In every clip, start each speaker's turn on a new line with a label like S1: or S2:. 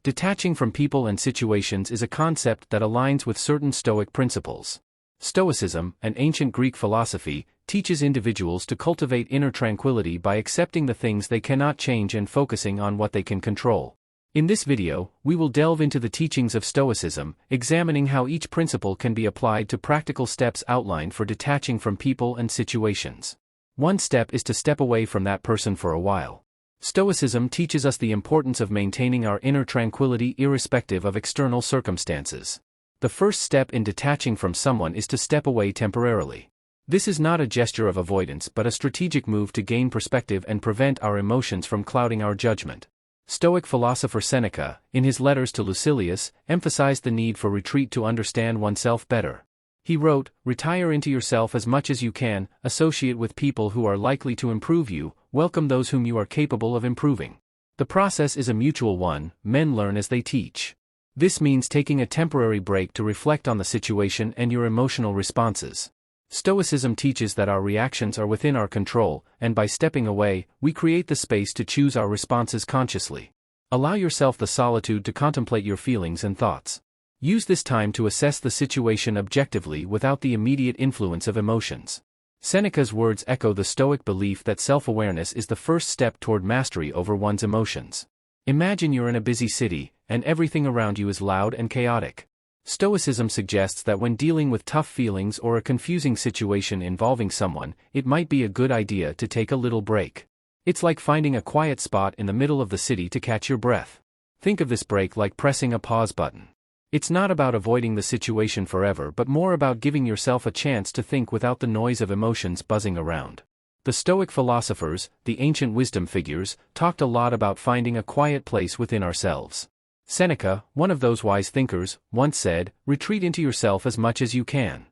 S1: Detaching from people and situations is a concept that aligns with certain Stoic principles. Stoicism, an ancient Greek philosophy, teaches individuals to cultivate inner tranquility by accepting the things they cannot change and focusing on what they can control. In this video, we will delve into the teachings of Stoicism, examining how each principle can be applied to practical steps outlined for detaching from people and situations. One step is to step away from that person for a while. Stoicism teaches us the importance of maintaining our inner tranquility irrespective of external circumstances. The first step in detaching from someone is to step away temporarily. This is not a gesture of avoidance but a strategic move to gain perspective and prevent our emotions from clouding our judgment. Stoic philosopher Seneca, in his letters to Lucilius, emphasized the need for retreat to understand oneself better. He wrote, "Retire into yourself as much as you can, associate with people who are likely to improve you, welcome those whom you are capable of improving." The process is a mutual one, men learn as they teach. This means taking a temporary break to reflect on the situation and your emotional responses. Stoicism teaches that our reactions are within our control, and by stepping away, we create the space to choose our responses consciously. Allow yourself the solitude to contemplate your feelings and thoughts. Use this time to assess the situation objectively without the immediate influence of emotions. Seneca's words echo the Stoic belief that self-awareness is the first step toward mastery over one's emotions. Imagine you're in a busy city, and everything around you is loud and chaotic. Stoicism suggests that when dealing with tough feelings or a confusing situation involving someone, it might be a good idea to take a little break. It's like finding a quiet spot in the middle of the city to catch your breath. Think of this break like pressing a pause button. It's not about avoiding the situation forever but more about giving yourself a chance to think without the noise of emotions buzzing around. The Stoic philosophers, the ancient wisdom figures, talked a lot about finding a quiet place within ourselves. Seneca, one of those wise thinkers, once said, "Retreat into yourself as much as you can."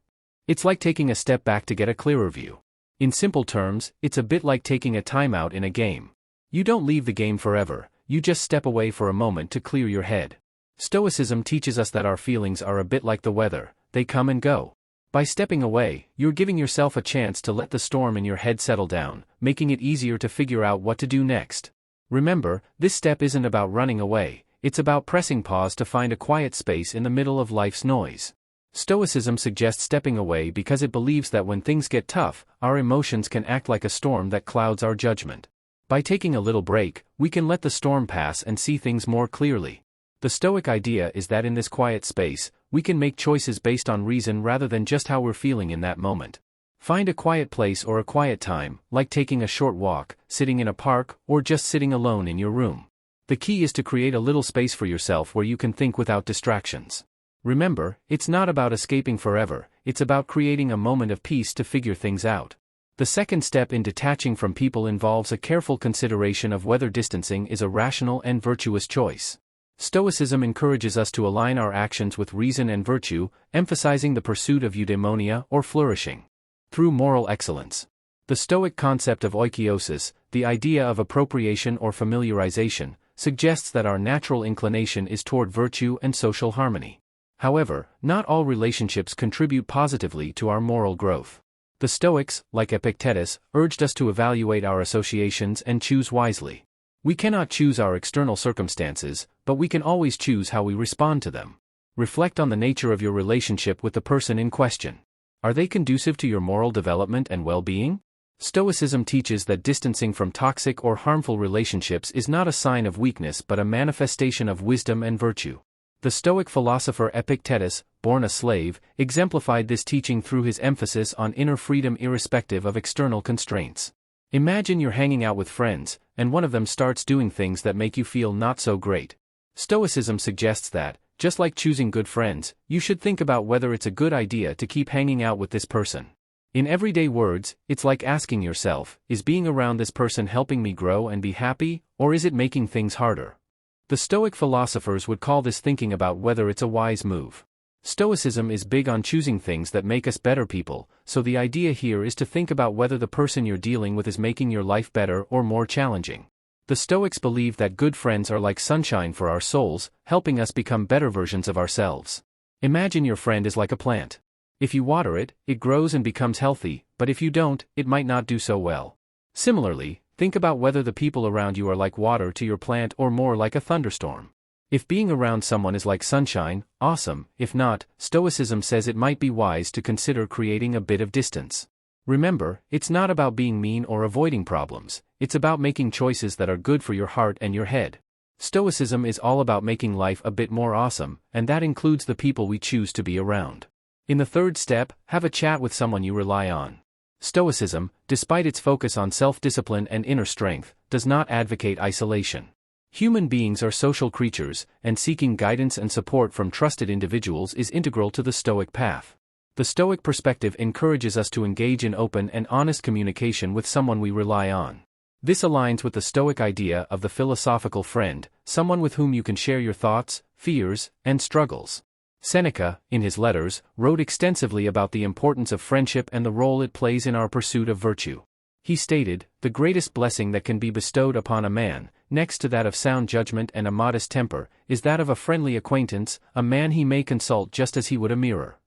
S1: It's like taking a step back to get a clearer view. In simple terms, it's a bit like taking a timeout in a game. You don't leave the game forever, you just step away for a moment to clear your head. Stoicism teaches us that our feelings are a bit like the weather, they come and go. By stepping away, you're giving yourself a chance to let the storm in your head settle down, making it easier to figure out what to do next. Remember, this step isn't about running away, it's about pressing pause to find a quiet space in the middle of life's noise. Stoicism suggests stepping away because it believes that when things get tough, our emotions can act like a storm that clouds our judgment. By taking a little break, we can let the storm pass and see things more clearly. The Stoic idea is that in this quiet space, we can make choices based on reason rather than just how we're feeling in that moment. Find a quiet place or a quiet time, like taking a short walk, sitting in a park, or just sitting alone in your room. The key is to create a little space for yourself where you can think without distractions. Remember, it's not about escaping forever, it's about creating a moment of peace to figure things out. The second step in detaching from people involves a careful consideration of whether distancing is a rational and virtuous choice. Stoicism encourages us to align our actions with reason and virtue, emphasizing the pursuit of eudaimonia or flourishing through moral excellence. The Stoic concept of oikeiosis, the idea of appropriation or familiarization, suggests that our natural inclination is toward virtue and social harmony. However, not all relationships contribute positively to our moral growth. The Stoics, like Epictetus, urged us to evaluate our associations and choose wisely. We cannot choose our external circumstances, but we can always choose how we respond to them. Reflect on the nature of your relationship with the person in question. Are they conducive to your moral development and well-being? Stoicism teaches that distancing from toxic or harmful relationships is not a sign of weakness but a manifestation of wisdom and virtue. The Stoic philosopher Epictetus, born a slave, exemplified this teaching through his emphasis on inner freedom irrespective of external constraints. Imagine you're hanging out with friends, and one of them starts doing things that make you feel not so great. Stoicism suggests that, just like choosing good friends, you should think about whether it's a good idea to keep hanging out with this person. In everyday words, it's like asking yourself, is being around this person helping me grow and be happy, or is it making things harder? The Stoic philosophers would call this thinking about whether it's a wise move. Stoicism is big on choosing things that make us better people, so the idea here is to think about whether the person you're dealing with is making your life better or more challenging. The Stoics believe that good friends are like sunshine for our souls, helping us become better versions of ourselves. Imagine your friend is like a plant. If you water it, it grows and becomes healthy, but if you don't, it might not do so well. Similarly, think about whether the people around you are like water to your plant or more like a thunderstorm. If being around someone is like sunshine, awesome. If not, Stoicism says it might be wise to consider creating a bit of distance. Remember, it's not about being mean or avoiding problems, it's about making choices that are good for your heart and your head. Stoicism is all about making life a bit more awesome, and that includes the people we choose to be around. In the third step, have a chat with someone you rely on. Stoicism, despite its focus on self-discipline and inner strength, does not advocate isolation. Human beings are social creatures, and seeking guidance and support from trusted individuals is integral to the Stoic path. The Stoic perspective encourages us to engage in open and honest communication with someone we rely on. This aligns with the Stoic idea of the philosophical friend, someone with whom you can share your thoughts, fears, and struggles. Seneca, in his letters, wrote extensively about the importance of friendship and the role it plays in our pursuit of virtue. He stated, "The greatest blessing that can be bestowed upon a man, next to that of sound judgment and a modest temper, is that of a friendly acquaintance, a man he may consult just as he would a mirror."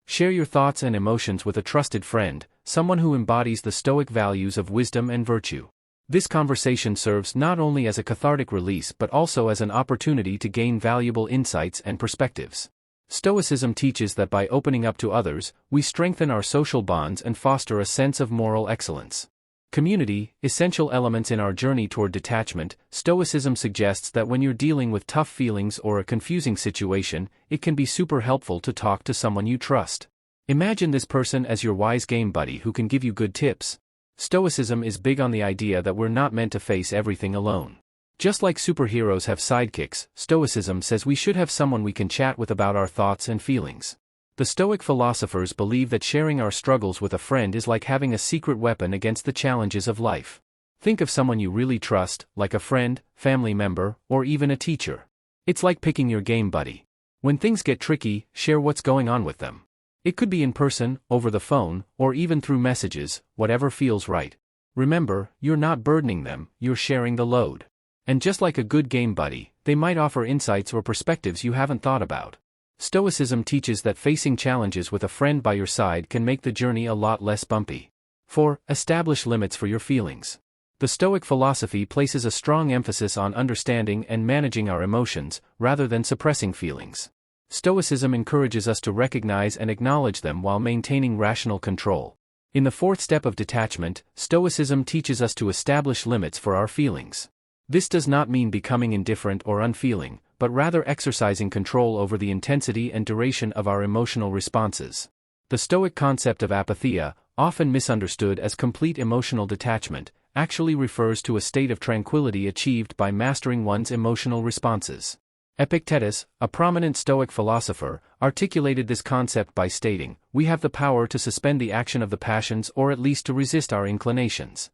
S1: Share your thoughts and emotions with a trusted friend, someone who embodies the Stoic values of wisdom and virtue. This conversation serves not only as a cathartic release but also as an opportunity to gain valuable insights and perspectives. Stoicism teaches that by opening up to others, we strengthen our social bonds and foster a sense of moral excellence. Community, essential elements in our journey toward detachment. Stoicism suggests that when you're dealing with tough feelings or a confusing situation, it can be super helpful to talk to someone you trust. Imagine this person as your wise game buddy who can give you good tips. Stoicism is big on the idea that we're not meant to face everything alone. Just like superheroes have sidekicks, Stoicism says we should have someone we can chat with about our thoughts and feelings. The Stoic philosophers believe that sharing our struggles with a friend is like having a secret weapon against the challenges of life. Think of someone you really trust, like a friend, family member, or even a teacher. It's like picking your game buddy. When things get tricky, share what's going on with them. It could be in person, over the phone, or even through messages, whatever feels right. Remember, you're not burdening them, you're sharing the load. And just like a good game buddy, they might offer insights or perspectives you haven't thought about. Stoicism teaches that facing challenges with a friend by your side can make the journey a lot less bumpy. 4. Establish limits for your feelings. The Stoic philosophy places a strong emphasis on understanding and managing our emotions, rather than suppressing feelings. Stoicism encourages us to recognize and acknowledge them while maintaining rational control. In the fourth step of detachment, Stoicism teaches us to establish limits for our feelings. This does not mean becoming indifferent or unfeeling, but rather exercising control over the intensity and duration of our emotional responses. The Stoic concept of apatheia, often misunderstood as complete emotional detachment, actually refers to a state of tranquility achieved by mastering one's emotional responses. Epictetus, a prominent Stoic philosopher, articulated this concept by stating, "We have the power to suspend the action of the passions or at least to resist our inclinations."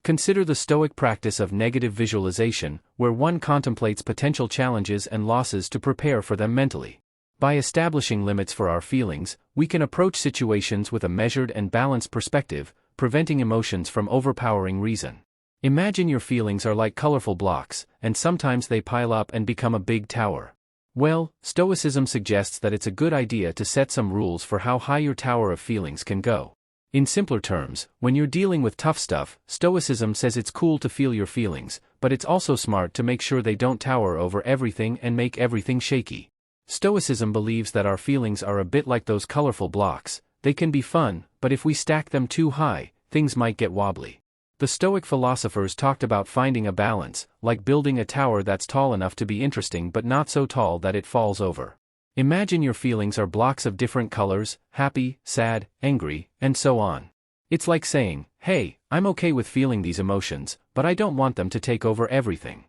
S1: Consider the Stoic practice of negative visualization, where one contemplates potential challenges and losses to prepare for them mentally. By establishing limits for our feelings, we can approach situations with a measured and balanced perspective, preventing emotions from overpowering reason. Imagine your feelings are like colorful blocks, and sometimes they pile up and become a big tower. Well, Stoicism suggests that it's a good idea to set some rules for how high your tower of feelings can go. In simpler terms, when you're dealing with tough stuff, Stoicism says it's cool to feel your feelings, but it's also smart to make sure they don't tower over everything and make everything shaky. Stoicism believes that our feelings are a bit like those colorful blocks. They can be fun, but if we stack them too high, things might get wobbly. The Stoic philosophers talked about finding a balance, like building a tower that's tall enough to be interesting but not so tall that it falls over. Imagine your feelings are blocks of different colors, happy, sad, angry, and so on. It's like saying, "Hey, I'm okay with feeling these emotions, but I don't want them to take over everything."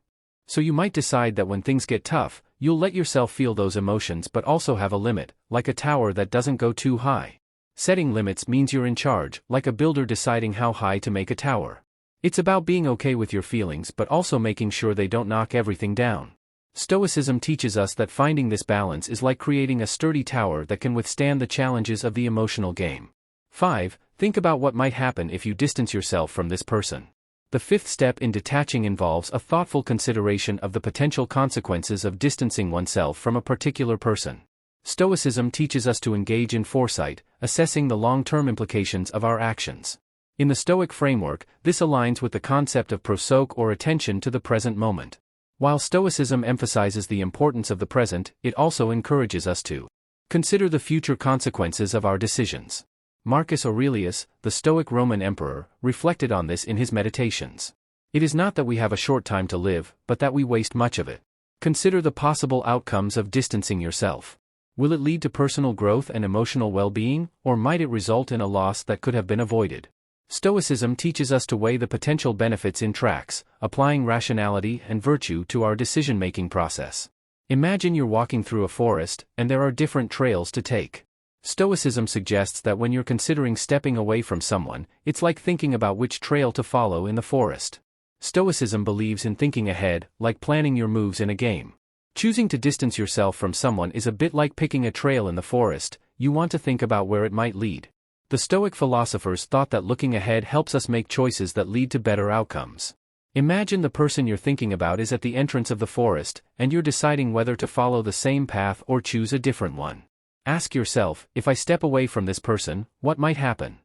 S1: So you might decide that when things get tough, you'll let yourself feel those emotions but also have a limit, like a tower that doesn't go too high. Setting limits means you're in charge, like a builder deciding how high to make a tower. It's about being okay with your feelings but also making sure they don't knock everything down. Stoicism teaches us that finding this balance is like creating a sturdy tower that can withstand the challenges of the emotional game. 5. Think about what might happen if you distance yourself from this person. The fifth step in detaching involves a thoughtful consideration of the potential consequences of distancing oneself from a particular person. Stoicism teaches us to engage in foresight, assessing the long-term implications of our actions. In the Stoic framework, this aligns with the concept of prosoche or attention to the present moment. While Stoicism emphasizes the importance of the present, it also encourages us to consider the future consequences of our decisions. Marcus Aurelius, the Stoic Roman emperor, reflected on this in his Meditations. It is not that we have a short time to live, but that we waste much of it. Consider the possible outcomes of distancing yourself. Will it lead to personal growth and emotional well-being, or might it result in a loss that could have been avoided? Stoicism teaches us to weigh the potential benefits in tracks, applying rationality and virtue to our decision-making process. Imagine you're walking through a forest, and there are different trails to take. Stoicism suggests that when you're considering stepping away from someone, it's like thinking about which trail to follow in the forest. Stoicism believes in thinking ahead, like planning your moves in a game. Choosing to distance yourself from someone is a bit like picking a trail in the forest. You want to think about where it might lead. The Stoic philosophers thought that looking ahead helps us make choices that lead to better outcomes. Imagine the person you're thinking about is at the entrance of the forest, and you're deciding whether to follow the same path or choose a different one. Ask yourself, if I step away from this person, what might happen?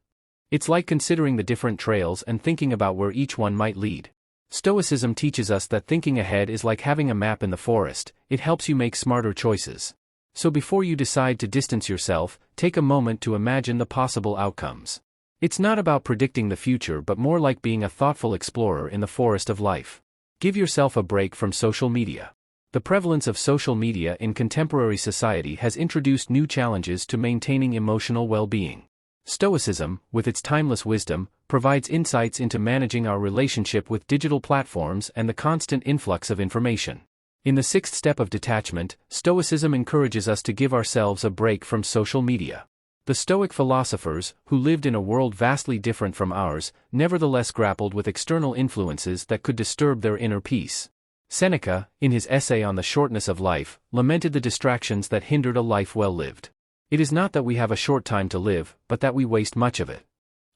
S1: It's like considering the different trails and thinking about where each one might lead. Stoicism teaches us that thinking ahead is like having a map in the forest. It helps you make smarter choices. So before you decide to distance yourself, take a moment to imagine the possible outcomes. It's not about predicting the future but more like being a thoughtful explorer in the forest of life. Give yourself a break from social media. The prevalence of social media in contemporary society has introduced new challenges to maintaining emotional well-being. Stoicism, with its timeless wisdom, provides insights into managing our relationship with digital platforms and the constant influx of information. In the sixth step of detachment, Stoicism encourages us to give ourselves a break from social media. The Stoic philosophers, who lived in a world vastly different from ours, nevertheless grappled with external influences that could disturb their inner peace. Seneca, in his essay on the shortness of life, lamented the distractions that hindered a life well lived. It is not that we have a short time to live, but that we waste much of it.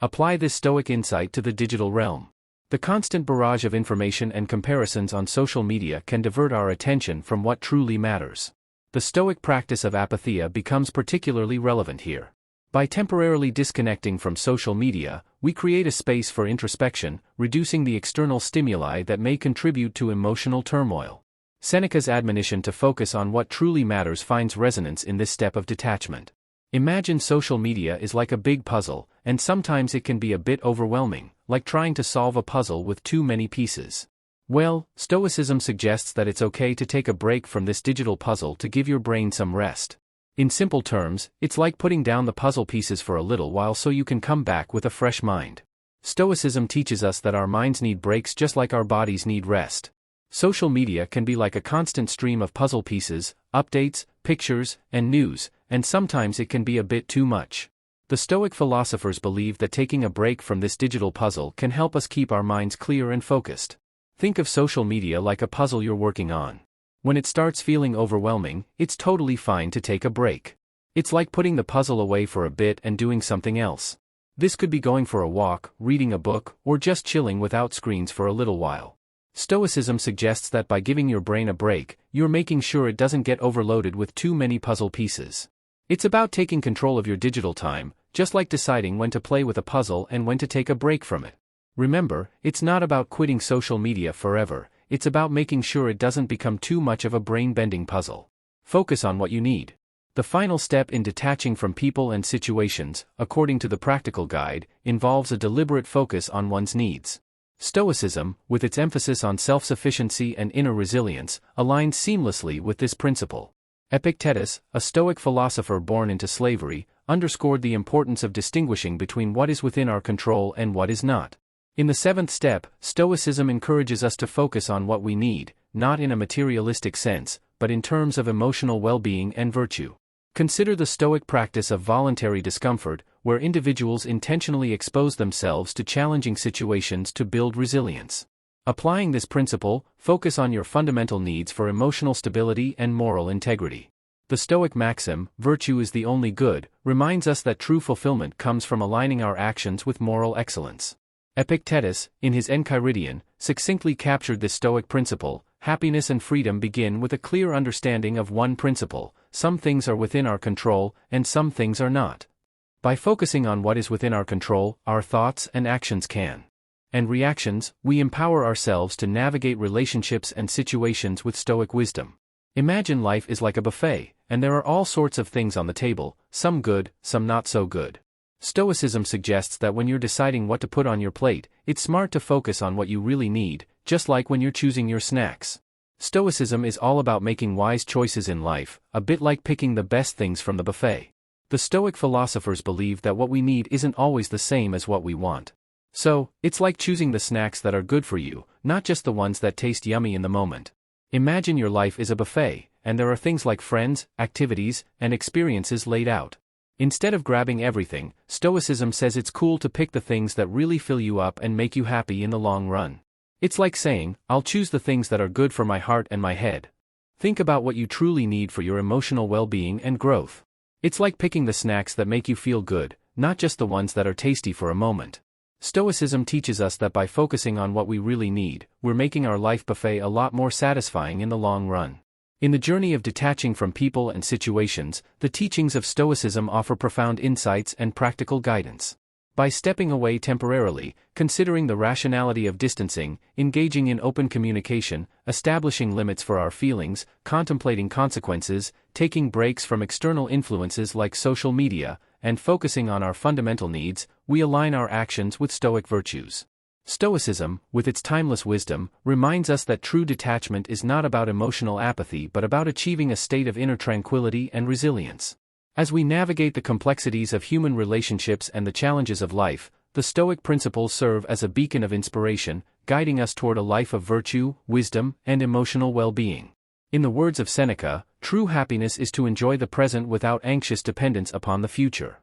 S1: Apply this Stoic insight to the digital realm. The constant barrage of information and comparisons on social media can divert our attention from what truly matters. The Stoic practice of apatheia becomes particularly relevant here. By temporarily disconnecting from social media, we create a space for introspection, reducing the external stimuli that may contribute to emotional turmoil. Seneca's admonition to focus on what truly matters finds resonance in this step of detachment. Imagine social media is like a big puzzle, and sometimes it can be a bit overwhelming, like trying to solve a puzzle with too many pieces. Well, Stoicism suggests that it's okay to take a break from this digital puzzle to give your brain some rest. In simple terms, it's like putting down the puzzle pieces for a little while so you can come back with a fresh mind. Stoicism teaches us that our minds need breaks just like our bodies need rest. Social media can be like a constant stream of puzzle pieces, updates, pictures, and news, and sometimes it can be a bit too much. The Stoic philosophers believe that taking a break from this digital puzzle can help us keep our minds clear and focused. Think of social media like a puzzle you're working on. When it starts feeling overwhelming, it's totally fine to take a break. It's like putting the puzzle away for a bit and doing something else. This could be going for a walk, reading a book, or just chilling without screens for a little while. Stoicism suggests that by giving your brain a break, you're making sure it doesn't get overloaded with too many puzzle pieces. It's about taking control of your digital time, just like deciding when to play with a puzzle and when to take a break from it. Remember, it's not about quitting social media forever, it's about making sure it doesn't become too much of a brain-bending puzzle. Focus on what you need. The final step in detaching from people and situations, according to the Practical Guide, involves a deliberate focus on one's needs. Stoicism, with its emphasis on self-sufficiency and inner resilience, aligns seamlessly with this principle. Epictetus, a Stoic philosopher born into slavery, underscored the importance of distinguishing between what is within our control and what is not. In the seventh step, Stoicism encourages us to focus on what we need, not in a materialistic sense, but in terms of emotional well-being and virtue. Consider the Stoic practice of voluntary discomfort, where individuals intentionally expose themselves to challenging situations to build resilience. Applying this principle, focus on your fundamental needs for emotional stability and moral integrity. The Stoic maxim, "Virtue is the only good," reminds us that true fulfillment comes from aligning our actions with moral excellence. Epictetus, in his Enchiridion, succinctly captured this Stoic principle: happiness and freedom begin with a clear understanding of one principle: some things are within our control, and some things are not. By focusing on what is within our control, our thoughts and actions can and reactions, we empower ourselves to navigate relationships and situations with Stoic wisdom. Imagine life is like a buffet, and there are all sorts of things on the table, some good, some not so good. Stoicism suggests that when you're deciding what to put on your plate, it's smart to focus on what you really need, just like when you're choosing your snacks. Stoicism is all about making wise choices in life, a bit like picking the best things from the buffet. The Stoic philosophers believe that what we need isn't always the same as what we want. So, it's like choosing the snacks that are good for you, not just the ones that taste yummy in the moment. Imagine your life is a buffet, and there are things like friends, activities, and experiences laid out. Instead of grabbing everything, Stoicism says it's cool to pick the things that really fill you up and make you happy in the long run. It's like saying, I'll choose the things that are good for my heart and my head. Think about what you truly need for your emotional well-being and growth. It's like picking the snacks that make you feel good, not just the ones that are tasty for a moment. Stoicism teaches us that by focusing on what we really need, we're making our life buffet a lot more satisfying in the long run. In the journey of detaching from people and situations, the teachings of Stoicism offer profound insights and practical guidance. By stepping away temporarily, considering the rationality of distancing, engaging in open communication, establishing limits for our feelings, contemplating consequences, taking breaks from external influences like social media, and focusing on our fundamental needs, we align our actions with Stoic virtues. Stoicism, with its timeless wisdom, reminds us that true detachment is not about emotional apathy but about achieving a state of inner tranquility and resilience. As we navigate the complexities of human relationships and the challenges of life, the Stoic principles serve as a beacon of inspiration, guiding us toward a life of virtue, wisdom, and emotional well-being. In the words of Seneca, true happiness is to enjoy the present without anxious dependence upon the future.